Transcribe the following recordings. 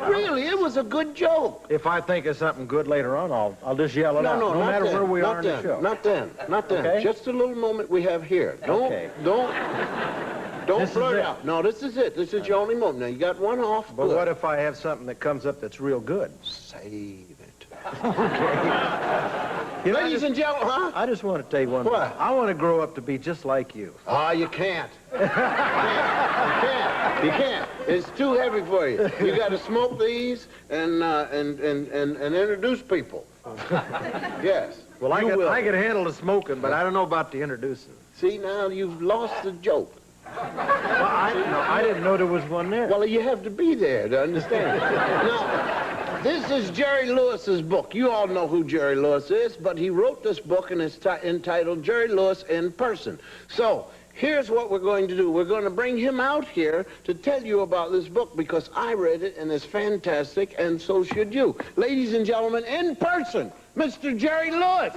Really, it was a good joke. If I think of something good later on, I'll just yell it out. No, No matter then. where we Not are then. in the show. Not then. Not then. Okay. Just a little moment we have here. Don't This is blurt it. out. No, this is it. This is your only moment. Now, you got one off. But good. what if I have something that comes up that's real good? Save it. You know, Ladies and gentlemen, huh? I just want to tell you one What? thing. I want to grow up to be just like you. Ah, you can't. You can't. You can't. It's too heavy for you. You got to smoke these and introduce people. Yes. Well, I will. can handle the smoking, but I don't know about the introducing. See, now you've lost the joke. Well, I didn't know there was one there. Well, you have to be there to understand. Now, this is Jerry Lewis's book. You all know who Jerry Lewis is, but he wrote this book and it's entitled Jerry Lewis in Person. So, here's what we're going to do. We're going to bring him out here to tell you about this book because I read it and it's fantastic, and so should you. Ladies and gentlemen, in person, Mr. Jerry Lewis.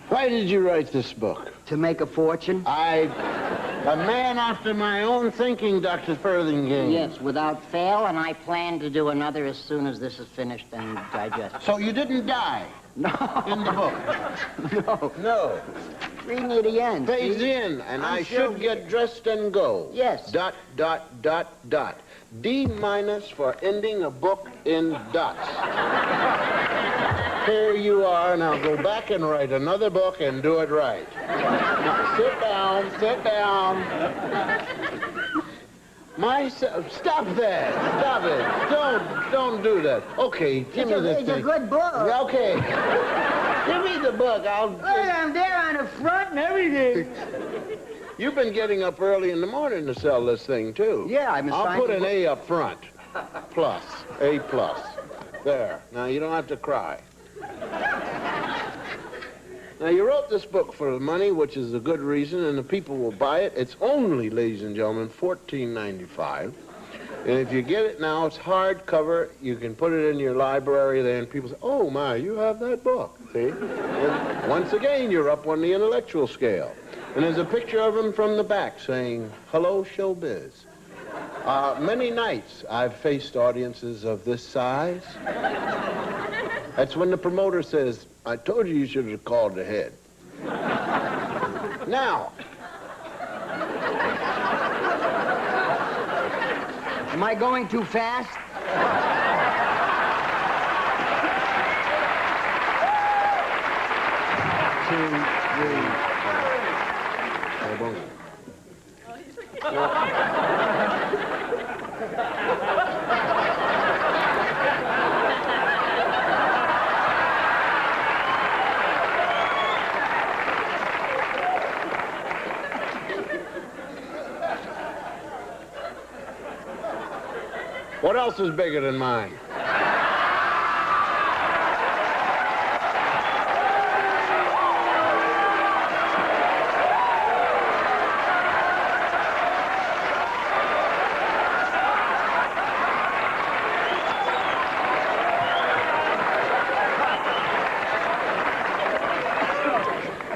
Why did you write this book? To make a fortune? A man after my own thinking, Dr. Furthingame. Yes, without fail, and I plan to do another as soon as this is finished and digested. So you didn't die No. in the book? No. No. Read me the end. Phase see? in, and I'm I sure should get dressed and go. Yes. ... D minus for ending a book in dots. Here you are. Now go back and write another book and do it right. Now, sit down, sit down. Stop that. Stop it. Don't do that. Okay, give me this It's a thing. good book. Okay. Give me the book. Look, I'm there on the front and everything. You've been getting up early in the morning to sell this thing, too. Yeah, I'm I'll assigned put to an A up front. Plus. A plus. There. Now, you don't have to cry. Now, you wrote this book for the money, which is a good reason, and the people will buy it. It's only, ladies and gentlemen, $14.95. And if you get it now, it's hardcover. You can put it in your library there, and people say, oh, my, you have that book. See? And once again, you're up on the intellectual scale. And there's a picture of him from the back saying, hello, showbiz. Many nights I've faced audiences of this size. That's when the promoter says, I told you should have called ahead. Now. Am I going too fast? What else is bigger than mine?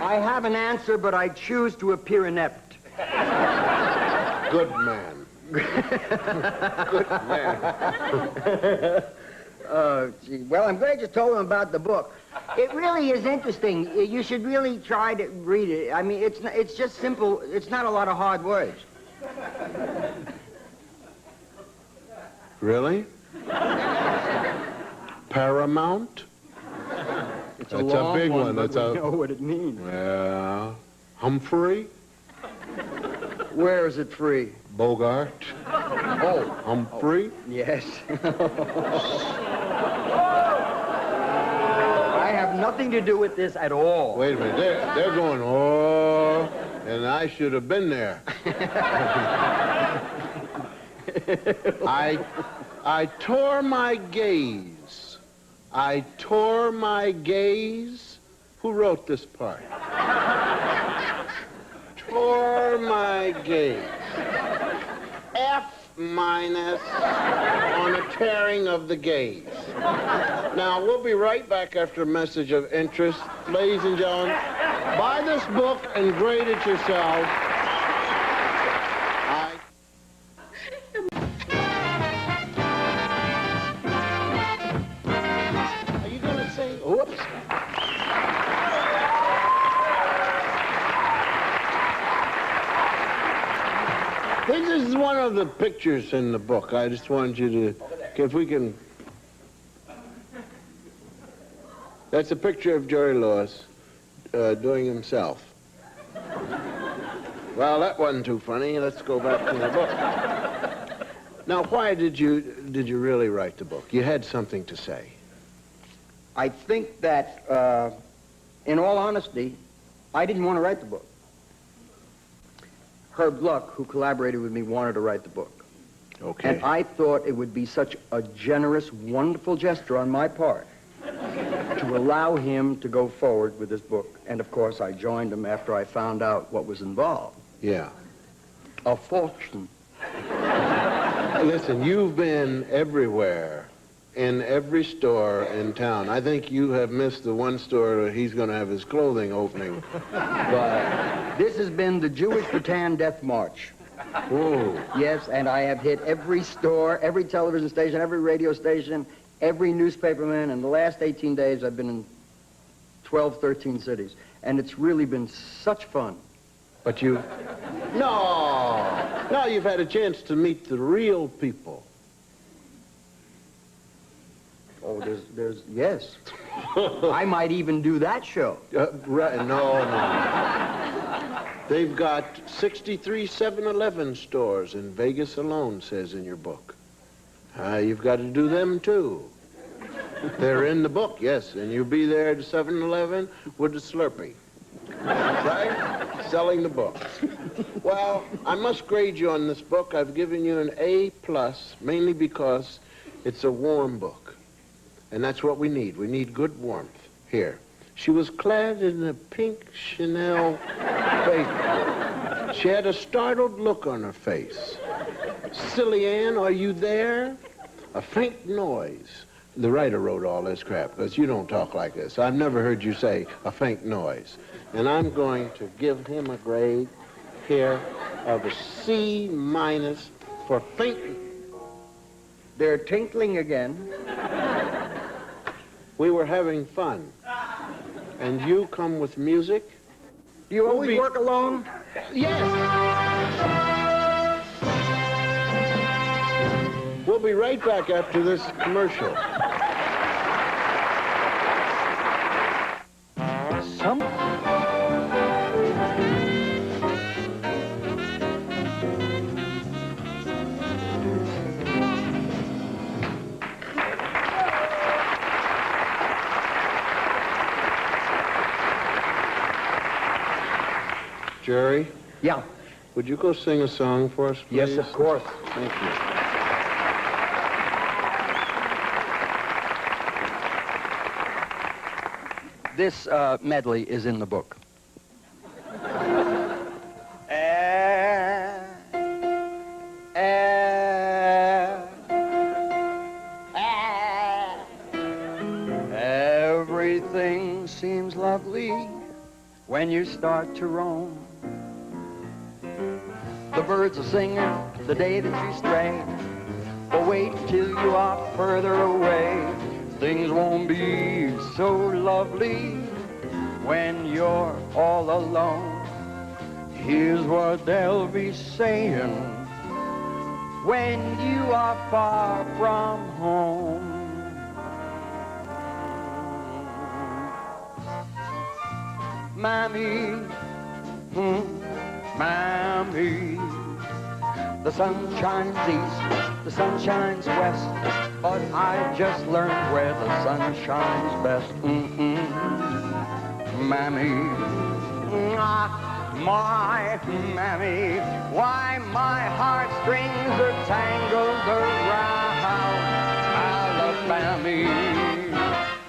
I have an answer, but I choose to appear inept. Good man. Good man. Oh, gee. Well, I'm glad you told him about the book. It really is interesting. You should really try to read it. I mean, it's just simple. It's not a lot of hard words. Really? Paramount? It's That's a big one. But That's we know what it means. Yeah. Humphrey? Where is it free? Bogart? Oh, Humphrey? Yes. I have nothing to do with this at all. Wait a minute. They're going, oh, and I should have been there. I tore my gaze. I tore my gaze. Who wrote this part? for my gaze. F minus on a tearing of the gaze. Now, we'll be right back after a message of interest. Ladies and gentlemen, buy this book and grade it yourselves. Are you going to sing? Whoops. This is one of the pictures in the book. I just wanted you to, if we can. That's a picture of Jerry Lewis doing himself. Well, that wasn't too funny. Let's go back to the book. Now, why did you really write the book? You had something to say. I think that, in all honesty, I didn't want to write the book. Herb Luck, who collaborated with me, wanted to write the book. Okay. And I thought it would be such a generous, wonderful gesture on my part to allow him to go forward with this book. And, of course, I joined him after I found out what was involved. Yeah. A fortune. Listen, you've been everywhere, in every store in town. I think you have missed the one store where he's going to have his clothing opening. But this has been the Jewish Bataan Death March. Ooh. Yes, and I have hit every store, every television station, every radio station, every newspaperman. In the last 18 days, I've been in 12, 13 cities. And it's really been such fun. But you... No, you've had a chance to meet the real people. Oh, yes. I might even do that show. Right, no. They've got 63 7-Eleven stores in Vegas alone, says in your book. You've got to do them, too. They're in the book, yes, and you'll be there at 7-Eleven with the Slurpee. Right? Selling the book. Well, I must grade you on this book. I've given you an A+, mainly because it's a warm book. And that's what we need. We need good warmth. Here. She was clad in a pink Chanel fake. She had a startled look on her face. Silly Ann, are you there? A faint noise. The writer wrote all this crap, because you don't talk like this. I've never heard you say a faint noise. And I'm going to give him a grade here of a C- for faint. They're tinkling again. We were having fun. And you come with music? Do you always work alone? Yes. We'll be right back after this commercial. Jerry? Yeah. Would you go sing a song for us, please? Yes, of course. Thank you. This medley is in the book. Everything seems lovely when you start to roam. The birds are singing the day that you stray. But wait till you are further away. Things won't be so lovely when you're all alone. Here's what they'll be saying when you are far from home. Mammy, Mammy, the sun shines east, the sun shines west, but I just learned where the sun shines best. Mammy, my Mammy, why my heartstrings are tangled around Alabama.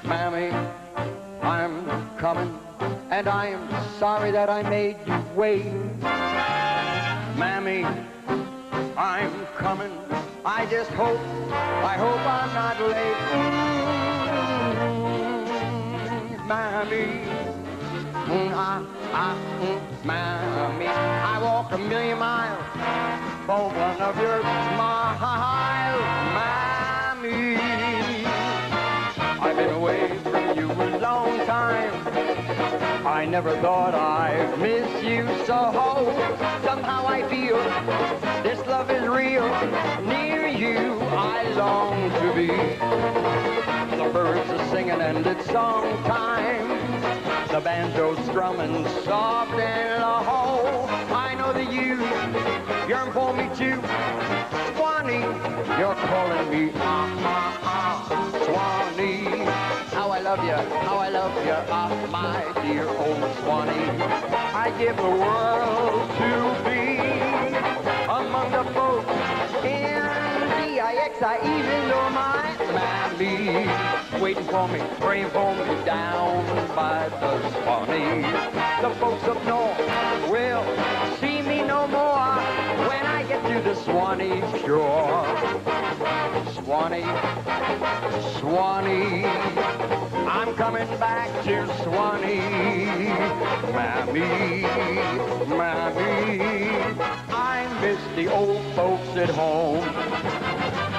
Mammy, I'm coming, and I am sorry that I made you wait. Mammy, I'm coming. I hope I'm not late. Mammy, Mammy, I walked 1,000,000 miles for one of your smiles. Mammy, I've been away from you a long time. I never thought I'd miss you so. Somehow I feel this love is real. Near you I long to be. The birds are singing and it's song time. The banjo's strumming soft and low. I know that you yearn for me too. Swanee, you're calling me Swanee. How I love you, my dear old Swanee. I give the world to be among the folks in DIX. I even know my mammy waiting for me, praying for me down by the Swanee. The folks up north will see me no more when I get to the Swanee shore. Swanee, Swanee, I'm coming back to Swanee. Mammy, Mammy, I miss the old folks at home.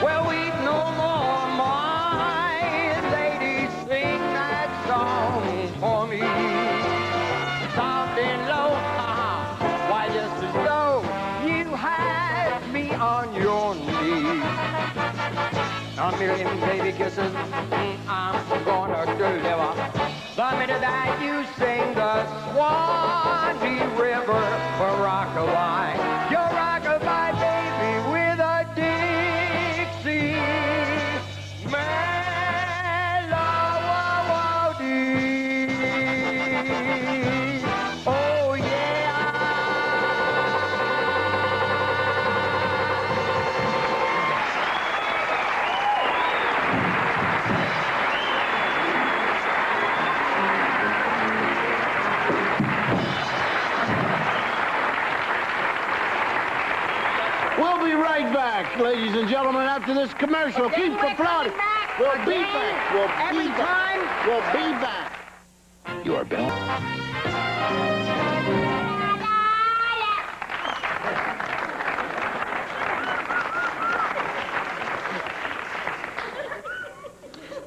Well, weep no more, my lady, sing that song for me. Soft and low, why just as though you had me on your knee. 1,000,000 baby kisses, I'm gonna deliver. The minute that you sing the Swanee River for rockabye, your rockabye baby with a Dixie melody. Oh yeah. We'll be right back, ladies and gentlemen, after this commercial. Keep applauding. We'll be back. We'll be back. We'll be back. You are Bill.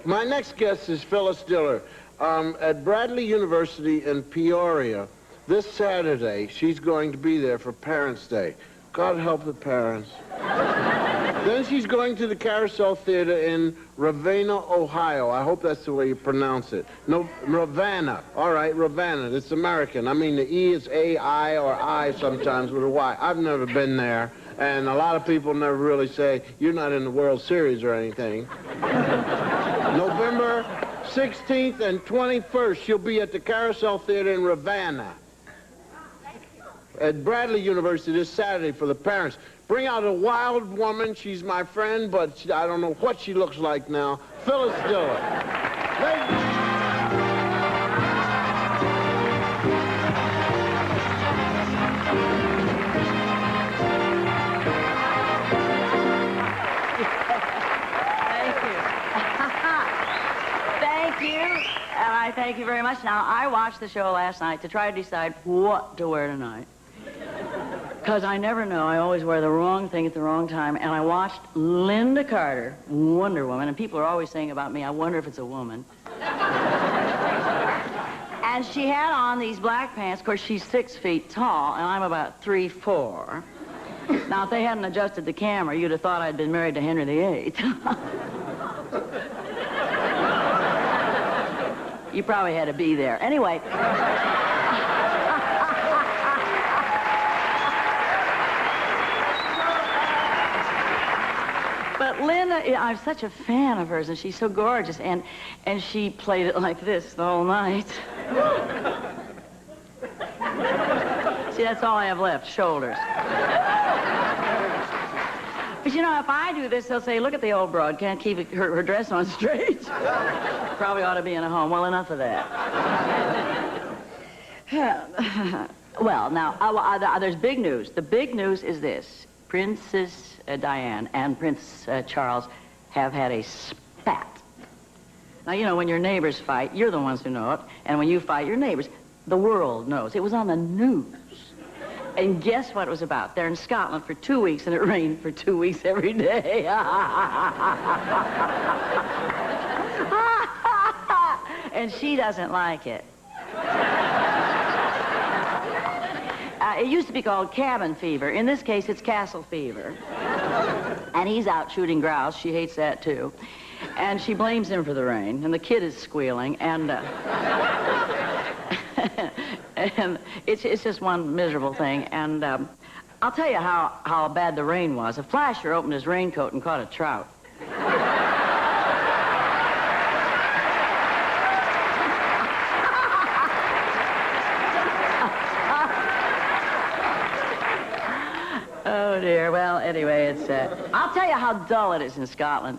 My next guest is Phyllis Diller. At Bradley University in Peoria, this Saturday, she's going to be there for Parents' Day. God help the parents. Then she's going to the Carousel Theater in Ravenna, Ohio. I hope that's the way you pronounce it. No, Ravenna. All right, Ravenna. It's American. I mean, the E is A-I or I sometimes with a Y. I've never been there, and a lot of people never really say, you're not in the World Series or anything. November 16th and 21st, she'll be at the Carousel Theater in Ravenna. At Bradley University this Saturday for the parents. Bring out a wild woman. She's my friend, but I don't know what she looks like now. Phyllis Diller. Thank you. Thank you. And I thank you very much. Now, I watched the show last night to try to decide what to wear tonight. Because I never know. I always wear the wrong thing at the wrong time. And I watched Linda Carter, Wonder Woman, and people are always saying about me, I wonder if it's a woman. And she had on these black pants. Of course, she's 6 feet tall, and I'm about 3'4". Now, if they hadn't adjusted the camera, you'd have thought I'd been married to Henry VIII. You probably had to be there. Anyway. But Linda, I'm such a fan of hers, and she's so gorgeous, and she played it like this the whole night. See, that's all I have left, shoulders. But you know, if I do this, they'll say, look at the old broad, can't keep her dress on straight. Probably ought to be in a home. Well, enough of that. Well, now, there's big news. The big news is this. Princess Diane and Prince Charles have had a spat. Now, you know, when your neighbors fight, you're the ones who know it. And when you fight your neighbors, the world knows. It was on the news. And guess what it was about? They're in Scotland for 2 weeks, and it rained for 2 weeks every day. And she doesn't like it. It used to be called cabin fever. In this case, it's castle fever. And he's out shooting grouse. She hates that, too. And she blames him for the rain. And the kid is squealing. And, and it's just one miserable thing. And I'll tell you how bad the rain was. A flasher opened his raincoat and caught a trout. Oh, dear. Well, anyway, it's... I'll tell you how dull it is in Scotland.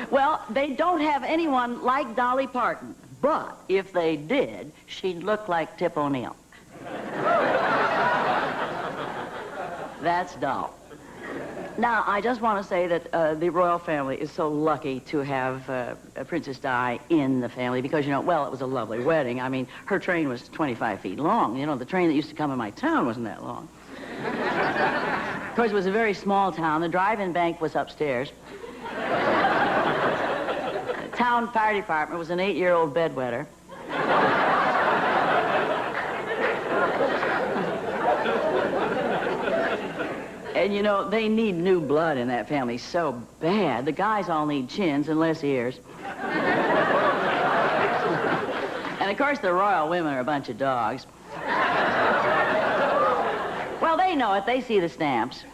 Well, they don't have anyone like Dolly Parton. But if they did, she'd look like Tip O'Neill. That's dull. Now, I just want to say that the royal family is so lucky to have Princess Di in the family because, you know, well, it was a lovely wedding. I mean, her train was 25 feet long. You know, the train that used to come in my town wasn't that long. Of course, it was a very small town. The drive-in bank was upstairs. The town fire department was an 8-year-old bedwetter. And, you know, they need new blood in that family so bad. The guys all need chins and less ears. And, of course, the royal women are a bunch of dogs. Well, they know it. They see the stamps.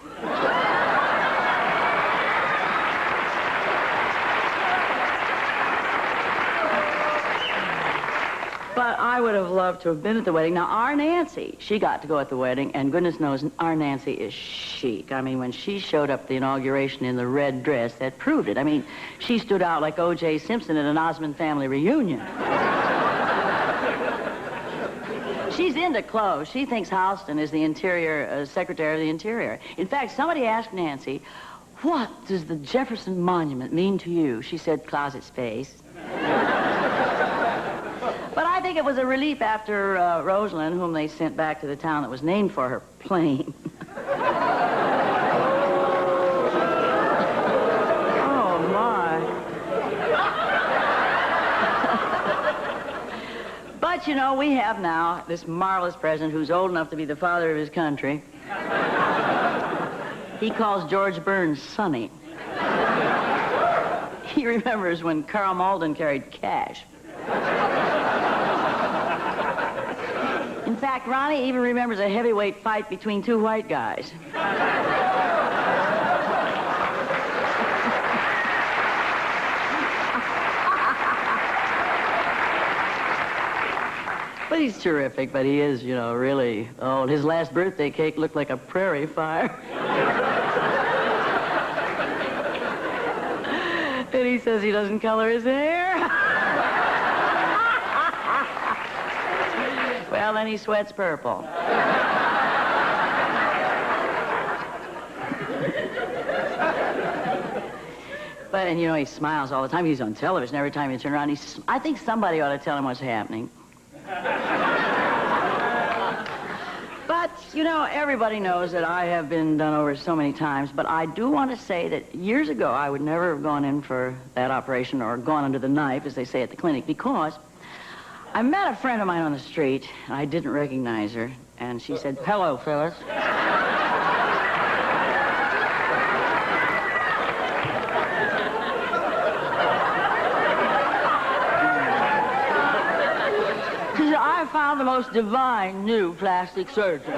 But I would have loved to have been at the wedding. Now, our Nancy, she got to go at the wedding, and goodness knows our Nancy is chic. I mean, when she showed up at the inauguration in the red dress, that proved it. I mean, she stood out like O.J. Simpson at an Osmond family reunion. She's into clothes. She thinks Halston is the interior, Secretary of the Interior. In fact, somebody asked Nancy, what does the Jefferson Monument mean to you? She said, closet space. But I think it was a relief after Rosalind, whom they sent back to the town that was named for her plane. Oh, my. But, you know, we have now this marvelous president who's old enough to be the father of his country. He calls George Burns Sonny. He remembers when Carl Malden carried cash. In fact, Ronnie even remembers a heavyweight fight between two white guys. But he's terrific, but he is, you know, really old. His last birthday cake looked like a prairie fire. And he says he doesn't color his hair. Well, then he sweats purple. But, and you know, he smiles all the time. He's on television. Every time you turn around, I think somebody ought to tell him what's happening. But, you know, everybody knows that I have been done over so many times, but I do want to say that years ago I would never have gone in for that operation or gone under the knife, as they say at the clinic, because I met a friend of mine on the street, and I didn't recognize her, and she said, "Hello, Phyllis." She said, "I found the most divine new plastic surgeon."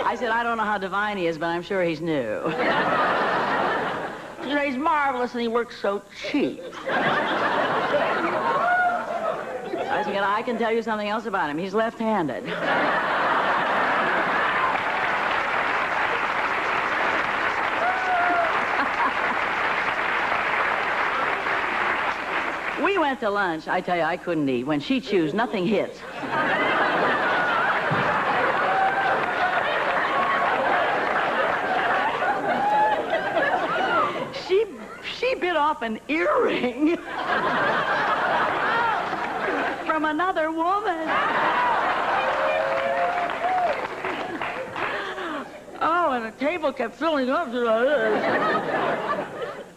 I said, "I don't know how divine he is, but I'm sure he's new." You know, he's marvelous and he works so cheap. I said, I can tell you something else about him. He's left-handed. we went to lunch, I tell you, I couldn't eat. When she chews, nothing hits. She bit off an earring from another woman. Oh, and the table kept filling up.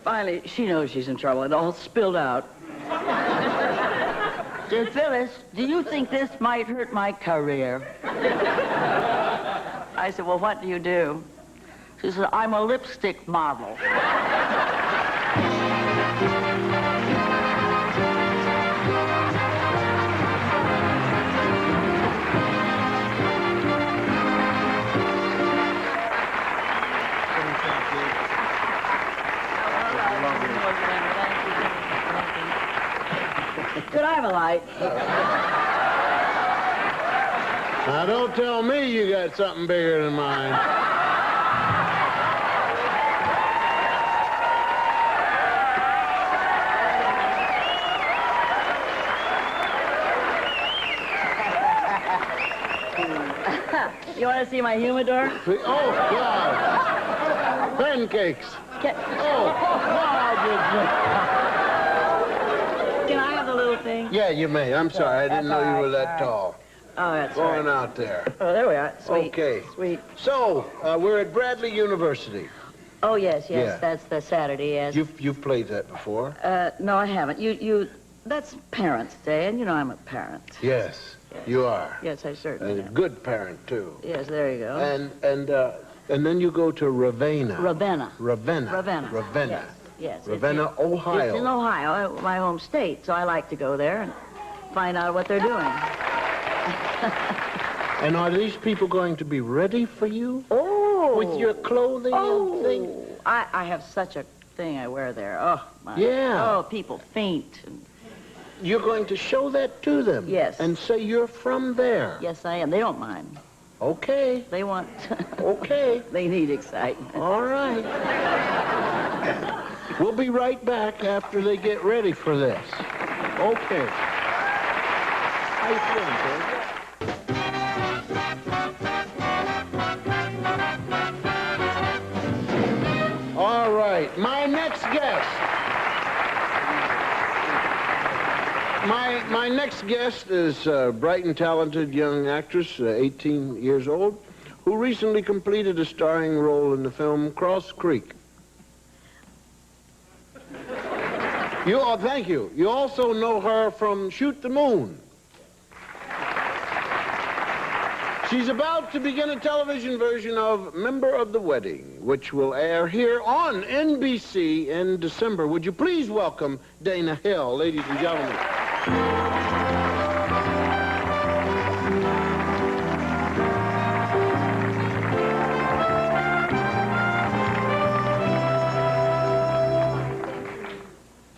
Finally, she knows she's in trouble. It all spilled out. Dear Phyllis, do you think this might hurt my career? I said, well, what do you do? She said, I'm a lipstick model. Could I have a light? Now, don't tell me you got something bigger than mine. You want to see my humidor? Oh, God. Pancakes. Oh, God. Can I have the little thing? Yeah, you may. I'm sorry. I didn't know you were that tall. Oh, that's Going right. out there. Oh, there we are. Sweet. Okay. Sweet. So, we're at Bradley University. Oh, yes. Yeah. That's the Saturday, yes. You've played that before? No, I haven't. That's Parents' Day, and you know I'm a parent. Yes, Yes. you are. Yes, I certainly And a am. good parent, too. Yes, there you go. And then you go to Ravenna. Ravenna. Ravenna. Ravenna. Ravenna. Yes. Ravenna, Ohio. It's in Ohio, my home state, so I like to go there and find out what they're doing. And are these people going to be ready for you? Oh! With your clothing and things? I have such a thing I wear there. Oh, my. Yeah. Oh, people faint. You're going to show that to them? Yes. And say you're from there? Yes, I am. They don't mind. Okay. They want... Okay. They need excitement. All right. We'll be right back after they get ready for this. Okay. How you feeling, George? All right, my next guest. My next guest is a bright and talented young actress, 18 years old, who recently completed a starring role in the film Cross Creek. Thank you. You also know her from Shoot the Moon. She's about to begin a television version of Member of the Wedding, which will air here on NBC in December. Would you please welcome Dana Hill, ladies and gentlemen.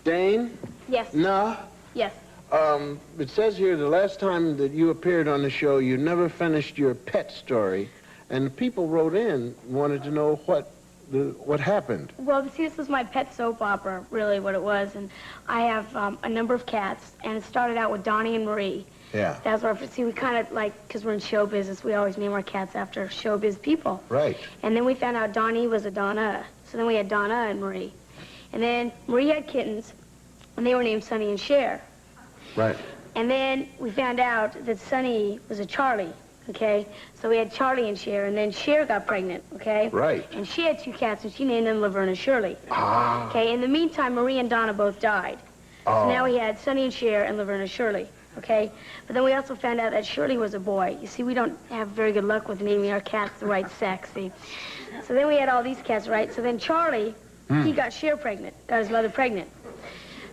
Dane? Yes. No? Yes. It says here the last time that you appeared on the show, you never finished your pet story, and people wrote in, wanted to know what happened. Well, see, this was my pet soap opera, really, what it was, and I have a number of cats, and it started out with Donnie and Marie. Yeah. That's where, see, we kind of, like, because we're in show business, we always name our cats after showbiz people. Right. And then we found out Donnie was a Donna, so then we had Donna and Marie. And then Marie had kittens, and they were named Sonny and Cher. Right. And then we found out that Sonny was a Charlie, okay? So we had Charlie and Cher, and then Cher got pregnant, okay? Right. And she had 2 cats, and she named them Laverne and Shirley. Ah. Okay, in the meantime, Marie and Donna both died. Oh. So now we had Sonny and Cher and Laverne and Shirley, okay? But then we also found out that Shirley was a boy. You see, we don't have very good luck with naming our cats the right sex, see? So then we had all these cats, right? So then Charlie, he got Cher pregnant, got his mother pregnant.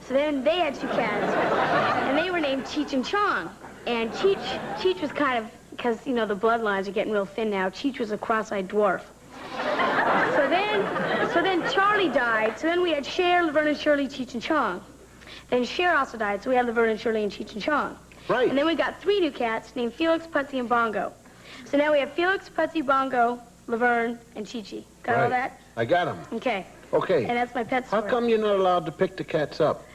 So then they had 2 cats, and they were named Cheech and Chong. And Cheech was kind of, because, you know, the bloodlines are getting real thin now, Cheech was a cross-eyed dwarf. So then Charlie died, so then we had Cher, Laverne and Shirley, Cheech and Chong. Then Cher also died, so we had Laverne and Shirley and Cheech and Chong. Right. And then we got 3 new cats named Felix, Putsy, and Bongo. So now we have Felix, Putsy, Bongo, Laverne, and Chi-Chi. Got all that? I got them. Okay. Okay. And that's my pet How story. come you're not allowed to pick the cats up?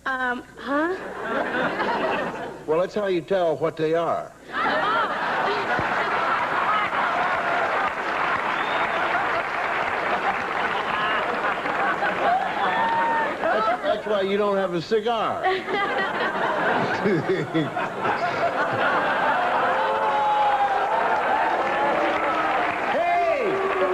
Huh? Well, that's how you tell what they are. That's why you don't have a cigar.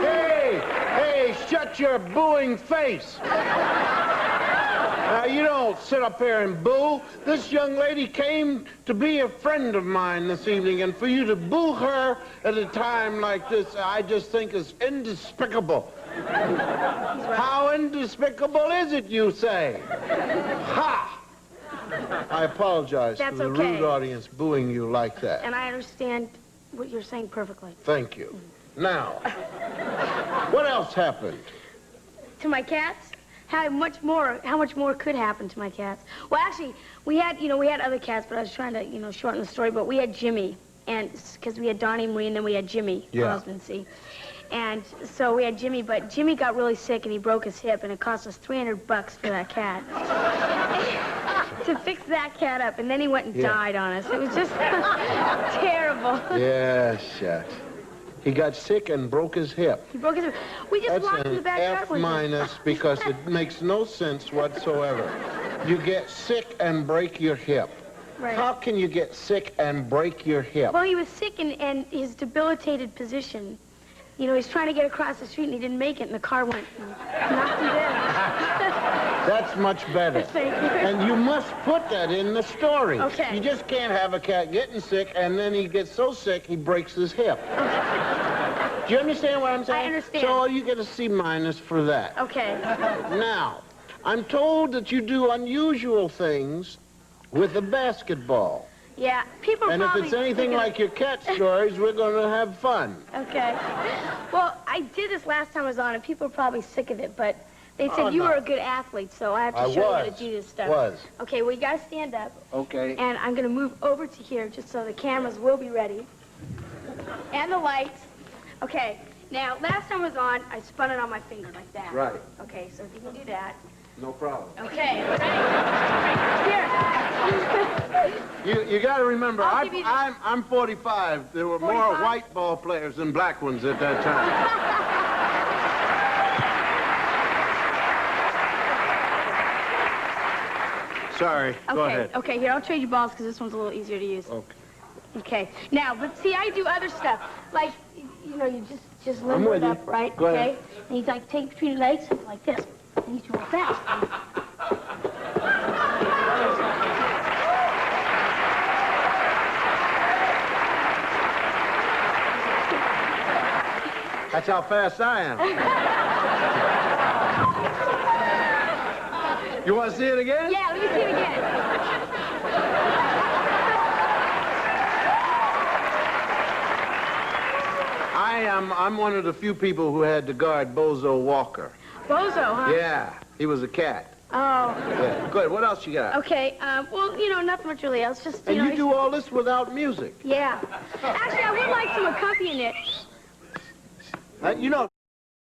Hey, shut your booing face. Now, you don't sit up here and boo. This young lady came to be a friend of mine this evening, and for you to boo her at a time like this, I just think is indespicable. How indespicable is it, you say? Ha! I apologize That's for the okay. rude audience booing you like that. And I understand what you're saying perfectly. Thank you. Now, what else happened? To my cats? How much more could happen to my cats? Well, actually, we had other cats, but I was trying to, shorten the story, but we had Jimmy, and because we had Donnie, Marie, and then we had Jimmy, Yeah. my husband, see. And so we had Jimmy, but Jimmy got really sick and he broke his hip, and it cost us $300 for that cat. To fix that cat up, and then he went and died on us. It was just terrible. Yes, shucks. He got sick and broke his hip. He broke his hip. We just That's walked in the an backyard F with him. minus because it makes no sense whatsoever. You get sick and break your hip. Right. How can you get sick and break your hip? Well, he was sick and his debilitated position. He's trying to get across the street and he didn't make it, and the car went and knocked him down. That's much better. Thank you. And you must put that in the story. Okay. You just can't have a cat getting sick and then he gets so sick he breaks his hip. Do you understand what I'm saying? I understand. So you get a C minus for that. Okay. Now, I'm told that you do unusual things with a basketball. Yeah, people And if probably it's anything thinking- like your cat stories, we're going to have fun. Okay. Well, I did this last time I was on, and people are probably sick of it, but they said Oh, you no. were a good athlete, so I have to I show you how to was. do this stuff. Was. Okay, well, you got to stand up, Okay. and I'm going to move over to here just so the cameras will be ready. And the lights. Okay, now, last time I was on, I spun it on my finger like that. Right. Okay, so if you can do that. No problem. Okay, ready? Here. You got to remember, I'll give you the- I'm 45. There were more 45? white ball players than black ones at that time. Sorry. Go ahead. Okay, here, I'll trade you balls because this one's a little easier to use. Okay. Okay, now, but see, I do other stuff. Like, you just I'm limber with it you. up, right? Go ahead. Okay? And you, like, take between your legs like this. And you roll fast. That's how fast I am. You want to see it again? Yeah, let me see it again. I'm one of the few people who had to guard Bozo Walker. Bozo, huh? Yeah, he was a cat. Oh, Yeah. Good. What else you got? okay. Well, nothing much really else. Just, And you it's- do all this without music. Yeah. Actually, I would like some accompaniment. You know,